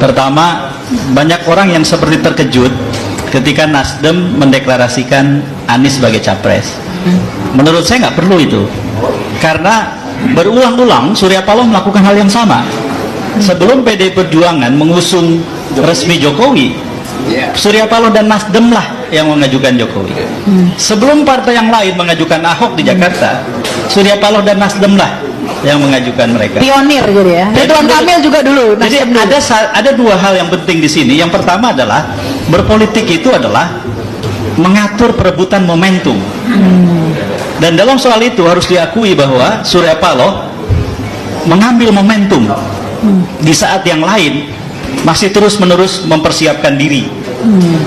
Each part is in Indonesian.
Pertama, banyak orang yang seperti terkejut ketika Nasdem mendeklarasikan Anies sebagai capres. Menurut saya nggak perlu itu, karena berulang-ulang Surya Paloh melakukan hal yang sama. Sebelum PDI Perjuangan mengusung resmi Jokowi, Surya Paloh dan Nasdem lah yang mengajukan Jokowi. Sebelum partai yang lain mengajukan Ahok di Jakarta, Surya Paloh dan Nasdem lah yang mengajukan mereka. Pionir jadi ya. Ridwan Kamil juga dulu. Jadi ada dua hal yang penting di sini. Yang pertama adalah berpolitik itu adalah mengatur perebutan momentum. Dan dalam soal itu harus diakui bahwa Surya Paloh mengambil momentum di saat yang lain masih terus-menerus mempersiapkan diri.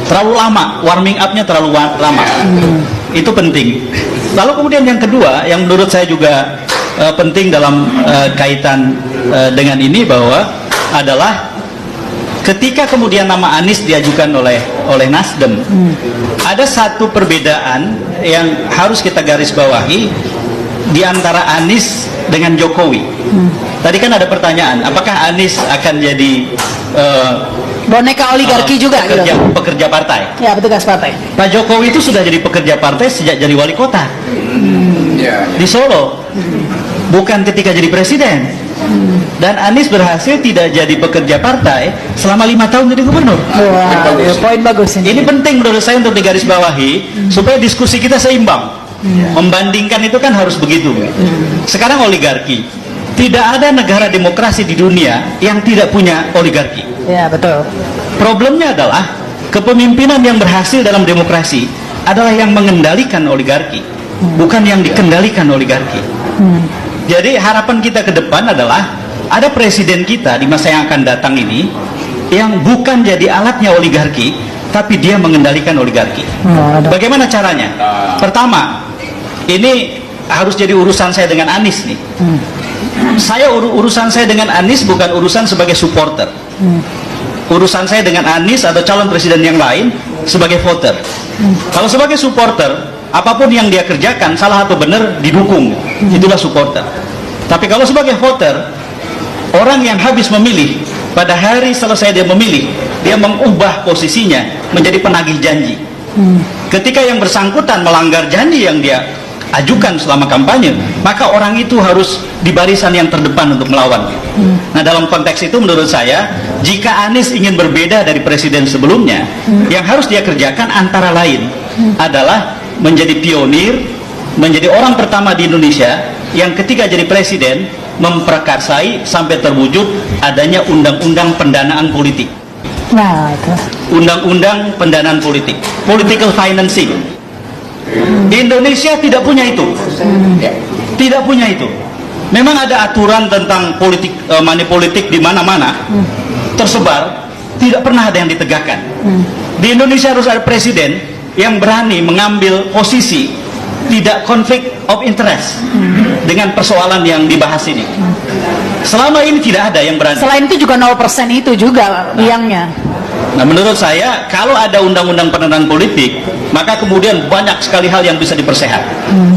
Terlalu lama, warming up-nya terlalu lama. Itu penting. Lalu kemudian yang kedua, yang menurut saya juga penting dalam kaitan dengan ini bahwa adalah ketika kemudian nama Anies diajukan oleh Nasdem, ada satu perbedaan yang harus kita garis bawahi di antara Anies dengan Jokowi. Tadi kan ada pertanyaan, apakah Anies akan jadi boneka oligarki juga pekerja partai? Ya, petugas partai. Pak Jokowi itu sudah jadi pekerja partai sejak jadi wali kota di Solo, bukan ketika jadi presiden. Dan Anies berhasil tidak jadi pekerja partai selama 5 tahun jadi gubernur. Wah, poin bagus ini. Ini penting menurut saya untuk digarisbawahi supaya diskusi kita seimbang. Membandingkan itu kan harus begitu. Sekarang oligarki, tidak ada negara demokrasi di dunia yang tidak punya oligarki. Ya, betul. Problemnya adalah kepemimpinan yang berhasil dalam demokrasi adalah yang mengendalikan oligarki, bukan yang dikendalikan oligarki. Jadi harapan kita ke depan adalah ada presiden kita di masa yang akan datang ini yang bukan jadi alatnya oligarki, tapi dia mengendalikan oligarki. Bagaimana caranya? Pertama, ini harus jadi urusan saya dengan Anies nih. Urusan saya dengan Anies bukan urusan sebagai supporter. Urusan saya dengan Anies atau calon presiden yang lain sebagai voter. Kalau sebagai supporter, apapun yang dia kerjakan salah atau benar didukung, itulah supporter. Tapi kalau sebagai voter, orang yang habis memilih, pada hari selesai dia memilih, dia mengubah posisinya menjadi penagih janji. Ketika yang bersangkutan melanggar janji yang dia ajukan selama kampanye, maka orang itu harus di barisan yang terdepan untuk melawan. Nah, dalam konteks itu menurut saya, jika Anies ingin berbeda dari presiden sebelumnya, yang harus dia kerjakan antara lain adalah menjadi pionir, menjadi orang pertama di Indonesia yang ketika jadi presiden memprakarsai sampai terwujud adanya undang-undang pendanaan politik. Nah, itu. Undang-undang pendanaan politik, political financing. Indonesia tidak punya itu. Tidak punya itu. Memang ada aturan tentang politik, money politik di mana-mana tersebar, tidak pernah ada yang ditegakkan. Di Indonesia harus ada presiden yang berani mengambil posisi tidak konflik of interest dengan persoalan yang dibahas ini. Selama ini tidak ada yang berani. Selain itu juga 0% itu juga biangnya. Nah, menurut saya kalau ada undang-undang pendanaan politik, maka kemudian banyak sekali hal yang bisa dipersehat.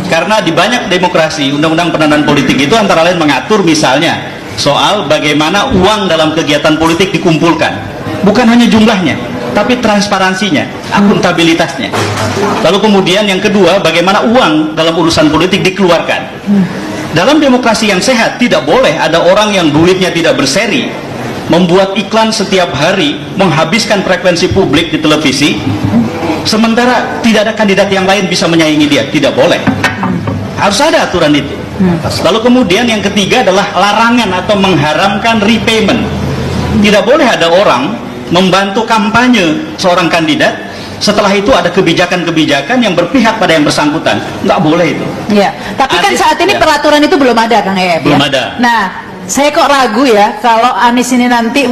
Karena di banyak demokrasi, undang-undang pendanaan politik itu antara lain mengatur misalnya soal bagaimana uang dalam kegiatan politik dikumpulkan. Bukan hanya jumlahnya, tapi transparansinya, akuntabilitasnya. Lalu kemudian yang kedua, bagaimana uang dalam urusan politik dikeluarkan. Dalam demokrasi yang sehat, tidak boleh ada orang yang duitnya tidak berseri, membuat iklan setiap hari, menghabiskan frekuensi publik di televisi, sementara tidak ada kandidat yang lain bisa menyaingi dia. Tidak boleh. Harus ada aturan itu. Lalu kemudian yang ketiga adalah larangan atau mengharamkan repayment. Tidak boleh ada orang membantu kampanye seorang kandidat, setelah itu ada kebijakan-kebijakan yang berpihak pada yang bersangkutan. Nggak boleh itu. Ya, tapi kan saat ini peraturan itu belum ada, Kang Ep. Belum ada. Nah, saya kok ragu ya kalau Anies ini nanti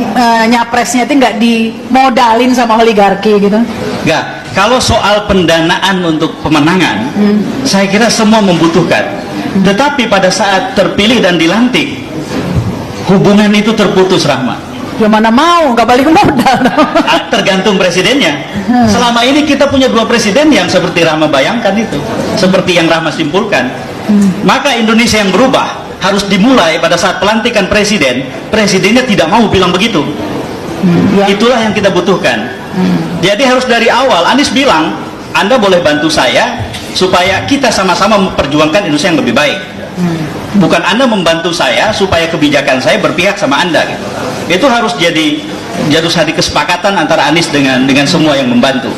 nyapresnya itu nggak dimodalin sama oligarki gitu. Nggak. Kalau soal pendanaan untuk pemenangan, saya kira semua membutuhkan. Tetapi pada saat terpilih dan dilantik, hubungan itu terputus, Rahma. Ya mana mau, nggak balik modal. Tergantung presidennya. Selama ini kita punya dua presiden yang seperti Rahma bayangkan itu, seperti yang Rahma simpulkan. Maka Indonesia yang berubah harus dimulai pada saat pelantikan presiden. Presidennya tidak mau bilang begitu. Ya. Itulah yang kita butuhkan. Jadi harus dari awal Anies bilang, Anda boleh bantu saya supaya kita sama-sama memperjuangkan Indonesia yang lebih baik. Bukan Anda membantu saya supaya kebijakan saya berpihak sama Anda gitu. Itu harus jadi kesepakatan antara Anies dengan semua yang membantu.